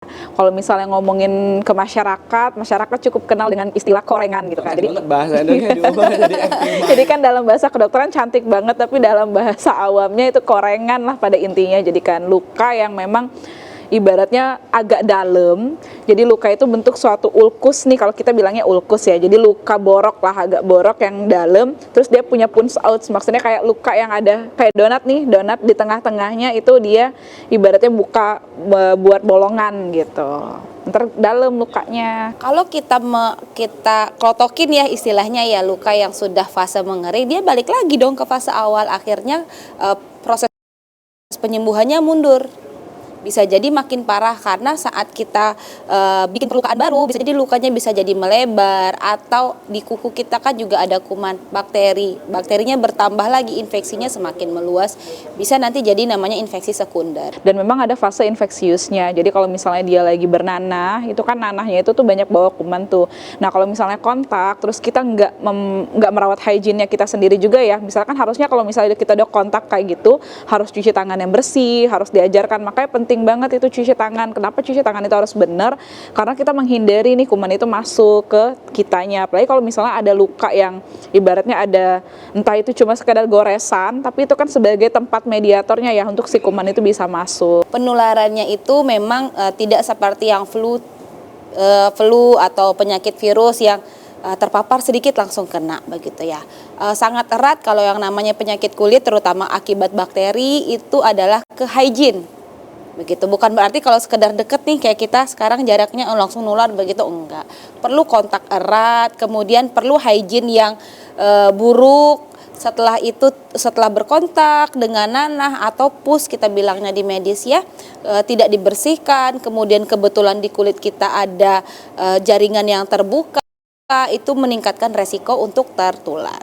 Kalau misalnya ngomongin ke masyarakat, masyarakat cukup kenal dengan istilah korengan gitu kan. Jadi banget bahasa Indonesia diubah jadi ekstrim. Jadi kan dalam bahasa kedokteran cantik banget, tapi dalam bahasa awamnya itu korengan lah pada intinya. Jadi kan luka yang memang ibaratnya agak dalam. Jadi luka itu bentuk suatu ulkus nih, kalau kita bilangnya ulkus ya. Jadi luka borok lah, agak borok yang dalam. Terus dia punya punch out, maksudnya kayak luka yang ada kayak donat nih, donat di tengah-tengahnya itu dia ibaratnya buka buat bolongan gitu. Ntar dalam lukanya. Kalau kita klotokin ya istilahnya ya, luka yang sudah fase mengering, dia balik lagi dong ke fase awal. Akhirnya proses penyembuhannya mundur. Bisa jadi makin parah karena saat kita bikin perlukaan baru, bisa jadi lukanya bisa jadi melebar, atau di kuku kita kan juga ada kuman bakteri. Bakterinya bertambah lagi, infeksinya semakin meluas, bisa nanti jadi namanya infeksi sekunder. Dan memang ada fase infeksiusnya. Jadi kalau misalnya dia lagi bernanah, itu kan nanahnya itu tuh banyak bawa kuman tuh. Nah kalau misalnya kontak, terus kita nggak merawat hygiene-nya kita sendiri juga ya. Misalkan harusnya kalau misalnya kita udah kontak kayak gitu, harus cuci tangan yang bersih, harus diajarkan. Makanya penting banget itu cuci tangan. Kenapa cuci tangan itu harus benar? Karena kita menghindari nih kuman itu masuk ke kitanya. Apalagi kalau misalnya ada luka yang ibaratnya ada, entah itu cuma sekedar goresan, tapi itu kan sebagai tempat mediatornya ya untuk si kuman itu bisa masuk. Penularannya itu memang tidak seperti yang flu atau penyakit virus yang terpapar sedikit langsung kena begitu ya. Sangat erat kalau yang namanya penyakit kulit terutama akibat bakteri itu adalah ke hygiene. Begitu, bukan berarti kalau sekedar deket nih kayak kita sekarang jaraknya langsung nular begitu, enggak. Perlu kontak erat, kemudian perlu hygiene yang buruk. Setelah itu, setelah berkontak dengan nanah atau pus kita bilangnya di medis ya, tidak dibersihkan, kemudian kebetulan di kulit kita ada jaringan yang terbuka, itu meningkatkan resiko untuk tertular.